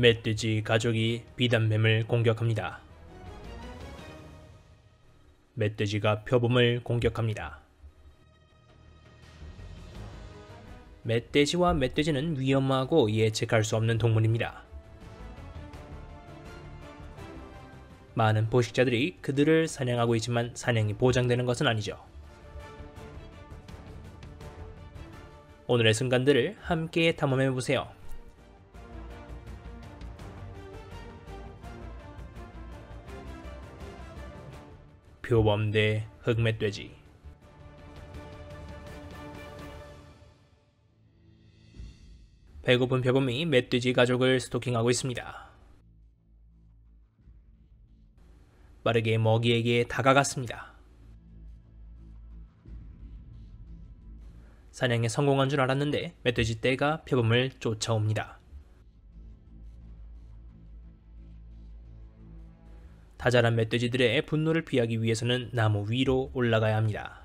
멧돼지 가족이 비단뱀을 공격합니다. 멧돼지가 표범을 공격합니다. 멧돼지와 멧돼지는 위험하고 예측할 수 없는 동물입니다. 많은 포식자들이 그들을 사냥하고 있지만 사냥이 보장되는 것은 아니죠. 오늘의 순간들을 함께 탐험해보세요. 표범 대 흑멧돼지. 배고픈 표범이 멧돼지 가족을 스토킹하고 있습니다. 빠르게 먹이에게 다가갔습니다. 사냥에 성공한 줄 알았는데 멧돼지 떼가 표범을 쫓아옵니다. 다자란 멧돼지들의 분노를 피하기 위해서는 나무 위로 올라가야 합니다.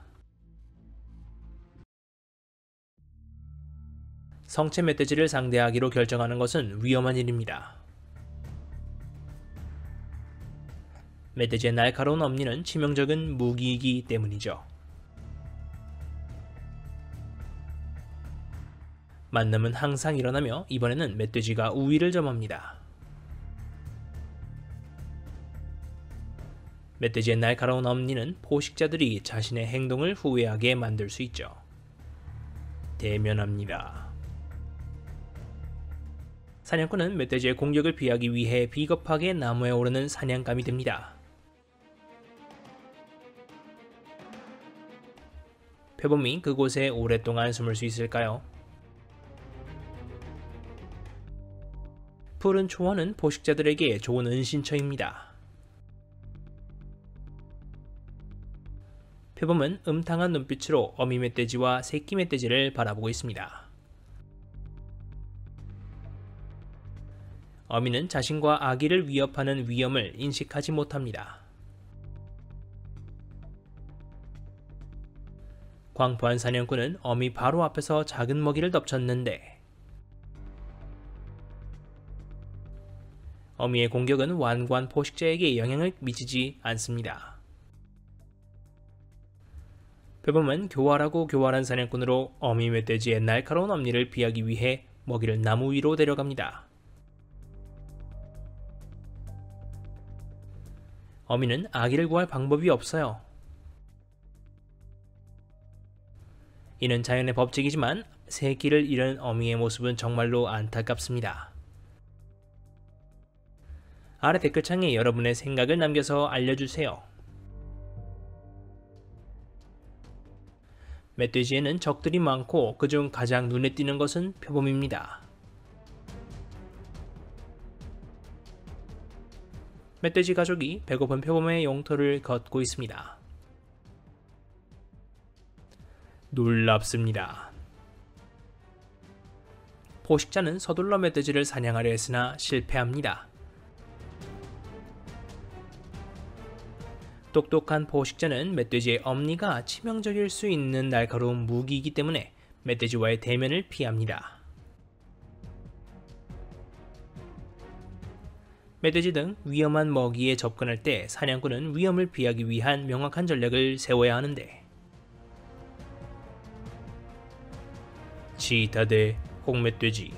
성체 멧돼지를 상대하기로 결정하는 것은 위험한 일입니다. 멧돼지의 날카로운 엄니는 치명적인 무기이기 때문이죠. 만남은 항상 일어나며 이번에는 멧돼지가 우위를 점합니다. 멧돼지의 날카로운 엄니는 포식자들이 자신의 행동을 후회하게 만들 수 있죠. 대면합니다. 사냥꾼은 멧돼지의 공격을 피하기 위해 비겁하게 나무에 오르는 사냥감이 됩니다. 표범이 그곳에 오랫동안 숨을 수 있을까요? 푸른 초원은 포식자들에게 좋은 은신처입니다. 표범은 음탕한 눈빛으로 어미 멧돼지와 새끼 멧돼지를 바라보고 있습니다. 어미는 자신과 아기를 위협하는 위험을 인식하지 못합니다. 광포한 사냥꾼은 어미 바로 앞에서 작은 먹이를 덮쳤는데 어미의 공격은 완고한 포식자에게 영향을 미치지 않습니다. 표범은 교활하고 교활한 사냥꾼으로 어미 멧돼지의 날카로운 엄니를 피하기 위해 먹이를 나무 위로 데려갑니다. 어미는 아기를 구할 방법이 없어요. 이는 자연의 법칙이지만 새끼를 잃은 어미의 모습은 정말로 안타깝습니다. 아래 댓글창에 여러분의 생각을 남겨서 알려주세요. 멧돼지에는 적들이 많고 그중 가장 눈에 띄는 것은 표범입니다. 멧돼지 가족이 배고픈 표범의 용토를 걷고 있습니다. 놀랍습니다. 포식자는 서둘러 멧돼지를 사냥하려 했으나 실패합니다. 똑똑한 포식자는 멧돼지의 엄니가 치명적일 수 있는 날카로운 무기이기 때문에 멧돼지와의 대면을 피합니다. 멧돼지 등 위험한 먹이에 접근할 때 사냥꾼은 위험을 피하기 위한 명확한 전략을 세워야 하는데 치타 대 홍멧돼지.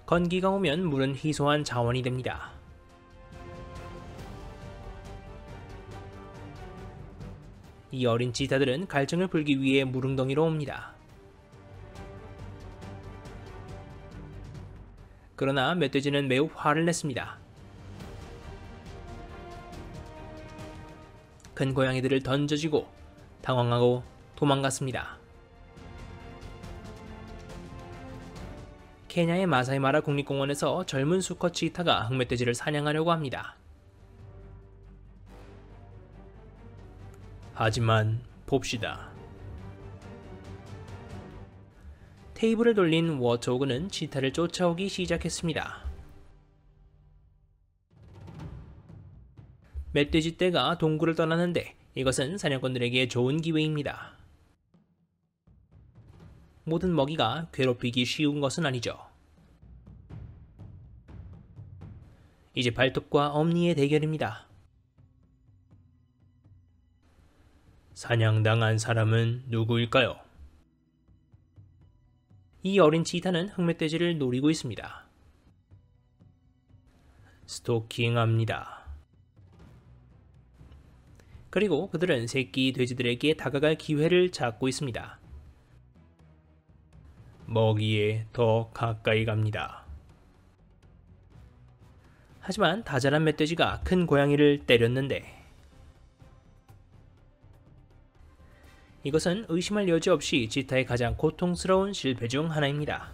건기가 오면 물은 희소한 자원이 됩니다. 이 어린 치타들은 갈증을 풀기 위해 무릉덩이로 옵니다. 그러나 멧돼지는 매우 화를 냈습니다. 큰 고양이들을 던져지고 당황하고 도망갔습니다. 케냐의 마사이마라 국립공원에서 젊은 수컷 치타가 흑멧돼지를 사냥하려고 합니다. 하지만 봅시다. 테이블을 돌린 워처호그는 치타를 쫓아오기 시작했습니다. 멧돼지 떼가 동굴을 떠나는데 이것은 사냥꾼들에게 좋은 기회입니다. 모든 먹이가 괴롭히기 쉬운 것은 아니죠. 이제 발톱과 엄니의 대결입니다. 사냥당한 사람은 누구일까요? 이 어린 치타는 흑멧돼지를 노리고 있습니다. 스토킹합니다. 그리고 그들은 새끼 돼지들에게 다가갈 기회를 찾고 있습니다. 먹이에 더 가까이 갑니다. 하지만 다자란 멧돼지가 큰 고양이를 때렸는데 이것은 의심할 여지 없이 치타의 가장 고통스러운 실패 중 하나입니다.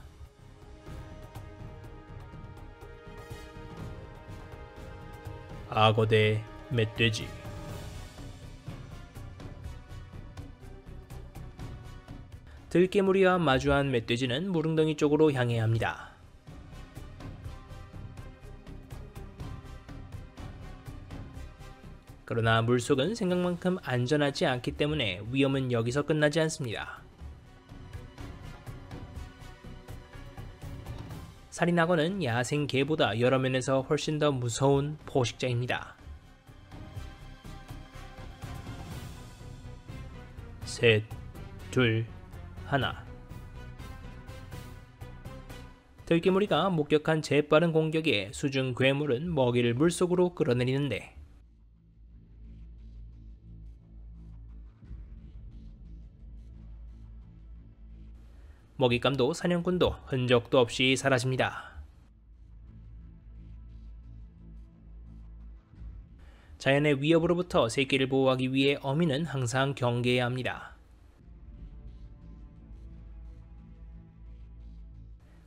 악어 대 멧돼지. 들개무리와 마주한 멧돼지는 무릉덩이 쪽으로 향해야 합니다. 그러나 물속은 생각만큼 안전하지 않기 때문에 위험은 여기서 끝나지 않습니다. 살인악어는 야생 개보다 여러 면에서 훨씬 더 무서운 포식자입니다. 셋, 둘, 하나. 들개무리가 목격한 재빠른 공격에 수중 괴물은 먹이를 물속으로 끌어내리는데 먹잇감도 사냥꾼도 흔적도 없이 사라집니다. 자연의 위협으로부터 새끼를 보호하기 위해 어미는 항상 경계해야 합니다.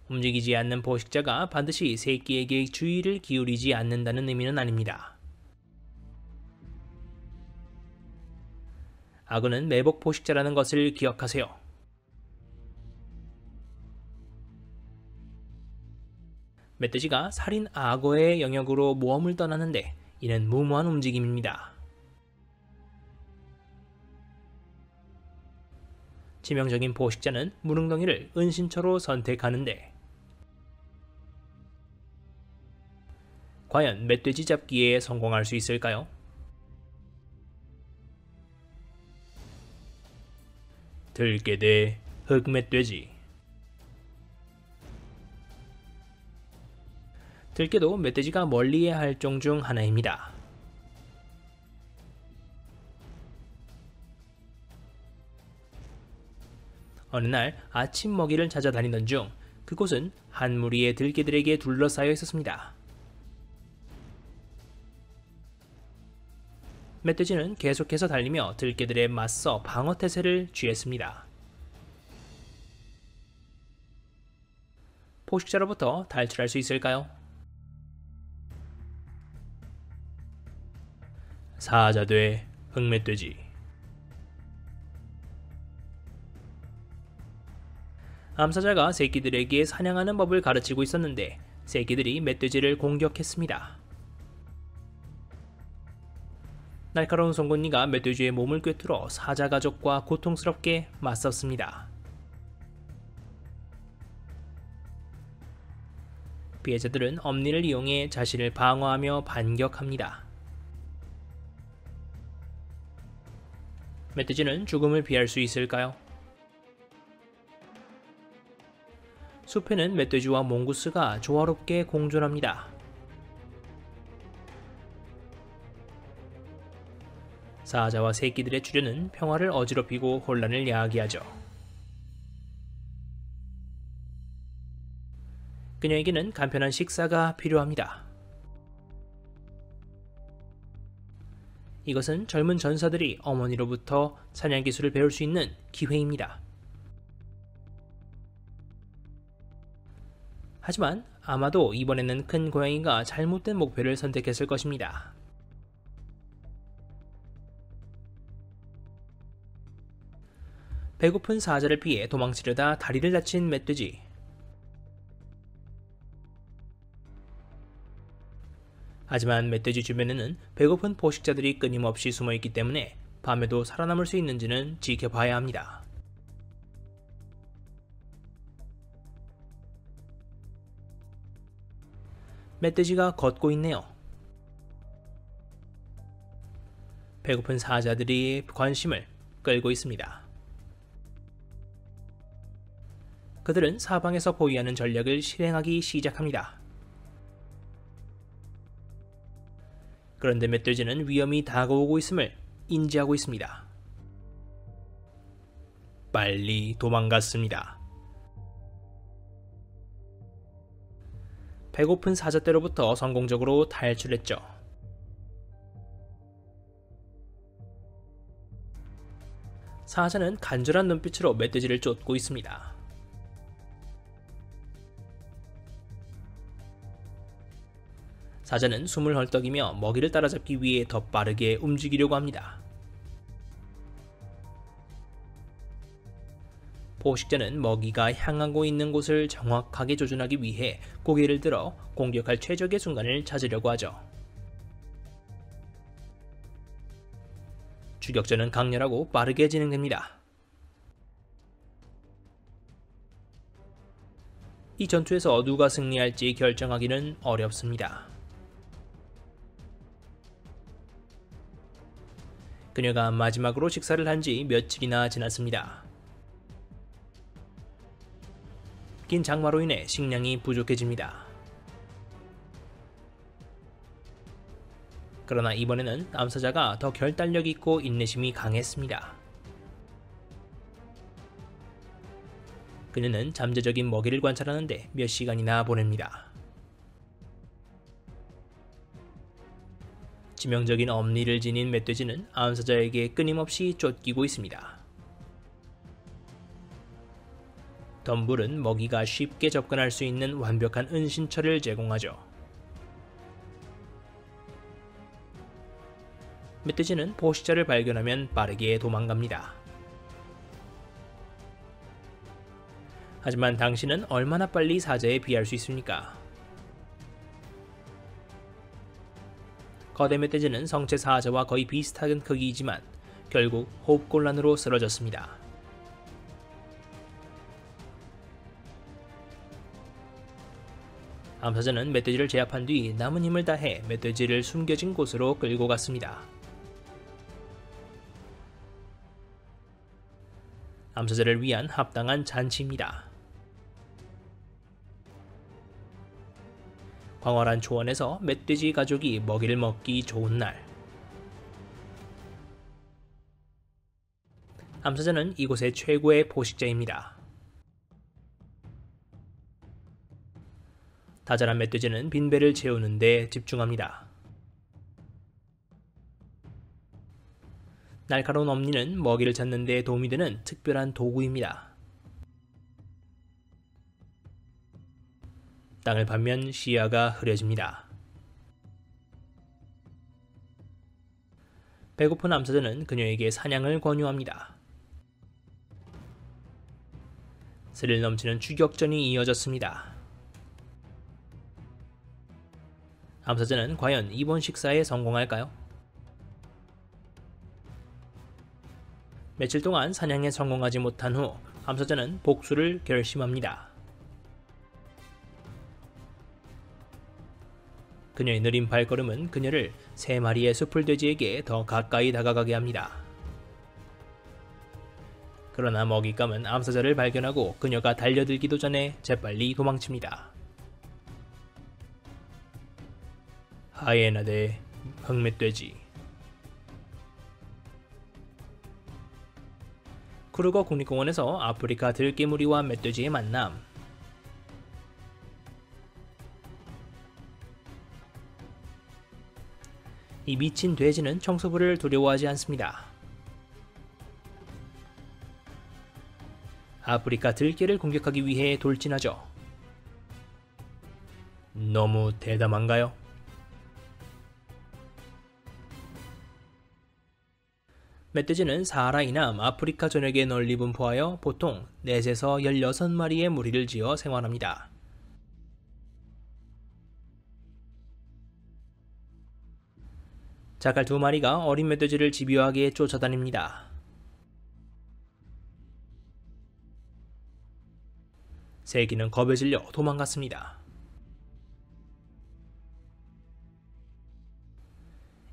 움직이지 않는 포식자가 반드시 새끼에게 주의를 기울이지 않는다는 의미는 아닙니다. 악어는 매복 포식자라는 것을 기억하세요. 멧돼지가 살인 악어의 영역으로 모험을 떠나는데 이는 무모한 움직임입니다. 치명적인 포식자는 무릉덩이를 은신처로 선택하는데 과연 멧돼지 잡기에 성공할 수 있을까요? 들개 대 흑멧돼지. 들개도 멧돼지가 멀리해야 할 종 중 하나입니다. 어느 날 아침 먹이를 찾아다니던 중 그곳은 한 무리의 들개들에게 둘러싸여 있었습니다. 멧돼지는 계속해서 달리며 들개들에 맞서 방어태세를 취했습니다. 포식자로부터 탈출할 수 있을까요? 사자 대 흑멧돼지. 암사자가 새끼들에게 사냥하는 법을 가르치고 있었는데 새끼들이 멧돼지를 공격했습니다. 날카로운 송곳니가 멧돼지의 몸을 꿰뚫어 사자 가족과 고통스럽게 맞섰습니다. 피해자들은 엄니를 이용해 자신을 방어하며 반격합니다. 멧돼지는 죽음을 피할 수 있을까요? 숲에는 멧돼지와 몽구스가 조화롭게 공존합니다. 사자와 새끼들의 출현은 평화를 어지럽히고 혼란을 야기하죠. 그녀에게는 간편한 식사가 필요합니다. 이것은 젊은 전사들이 어머니로부터 사냥 기술을 배울 수 있는 기회입니다. 하지만 아마도 이번에는 큰 고양이가 잘못된 목표를 선택했을 것입니다. 배고픈 사자를 피해 도망치려다 다리를 다친 멧돼지. 하지만 멧돼지 주변에는 배고픈 포식자들이 끊임없이 숨어있기 때문에 밤에도 살아남을 수 있는지는 지켜봐야 합니다. 멧돼지가 걷고 있네요. 배고픈 사자들이 관심을 끌고 있습니다. 그들은 사방에서 포위하는 전략을 실행하기 시작합니다. 그런데 멧돼지는 위험이 다가오고 있음을 인지하고 있습니다. 빨리 도망갔습니다. 배고픈 사자떼로부터 성공적으로 탈출했죠. 사자는 간절한 눈빛으로 멧돼지를 쫓고 있습니다. 사자는 숨을 헐떡이며 먹이를 따라잡기 위해 더 빠르게 움직이려고 합니다. 포식자는 먹이가 향하고 있는 곳을 정확하게 조준하기 위해 고개를 들어 공격할 최적의 순간을 찾으려고 하죠. 추격전은 강렬하고 빠르게 진행됩니다. 이 전투에서 누가 승리할지 결정하기는 어렵습니다. 그녀가 마지막으로 식사를 한 지 며칠이나 지났습니다. 긴 장마로 인해 식량이 부족해집니다. 그러나 이번에는 암사자가 더 결단력 있고 인내심이 강했습니다. 그녀는 잠재적인 먹이를 관찰하는데 몇 시간이나 보냅니다. 치명적인 엄니를 지닌 멧돼지는 암사자에게 끊임없이 쫓기고 있습니다. 덤불은 먹이가 쉽게 접근할 수 있는 완벽한 은신처를 제공하죠. 멧돼지는 포식자를 발견하면 빠르게 도망갑니다. 하지만 당신은 얼마나 빨리 사자에 비할 수 있습니까? 거대 멧돼지는 성체 사자와 거의 비슷한 크기이지만 결국 호흡곤란으로 쓰러졌습니다. 암사자는 멧돼지를 제압한 뒤 남은 힘을 다해 멧돼지를 숨겨진 곳으로 끌고 갔습니다. 암사자를 위한 합당한 잔치입니다. 광활한 초원에서 멧돼지 가족이 먹이를 먹기 좋은 날. 암사자는 이곳의 최고의 포식자입니다. 다자란 멧돼지는 빈배를 채우는 데 집중합니다. 날카로운 엄니는 먹이를 찾는 데 도움이 되는 특별한 도구입니다. 땅을 파면 시야가 흐려집니다. 배고픈 암사자는 그녀에게 사냥을 권유합니다. 스릴 넘치는 추격전이 이어졌습니다. 암사자는 과연 이번 식사에 성공할까요? 며칠 동안 사냥에 성공하지 못한 후 암사자는 복수를 결심합니다. 그녀의 느린 발걸음은 그녀를 3마리의 숲풀돼지에게 더 가까이 다가가게 합니다. 그러나 먹잇감은 암사자를 발견하고 그녀가 달려들기도 전에 재빨리 도망칩니다. 하이에나 대 흑멧돼지. 크루거 국립공원에서 아프리카 들개무리와 멧돼지의 만남. 이 미친 돼지는 청소부를 두려워하지 않습니다. 아프리카 들개를 공격하기 위해 돌진하죠. 너무 대담한가요? 멧돼지는 사하라 이남 아프리카 전역에 널리 분포하여 보통 4에서 16마리의 무리를 지어 생활합니다. 자갈 2마리가 어린 멧돼지를 집요하게 쫓아다닙니다. 새끼는 겁에 질려 도망갔습니다.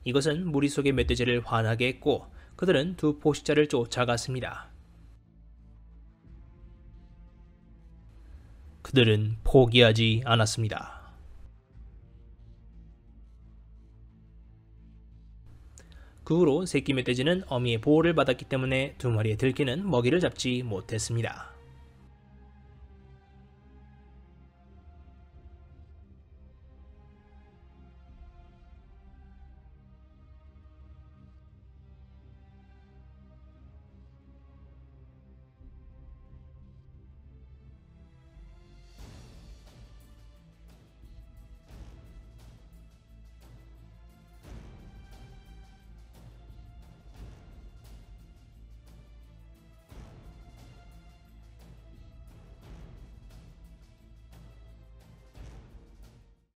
이것은 무리 속의 멧돼지를 화나게 했고 그들은 두 포식자를 쫓아갔습니다. 그들은 포기하지 않았습니다. 그 후로 새끼 멧돼지는 어미의 보호를 받았기 때문에 두 마리의 들개는 먹이를 잡지 못했습니다.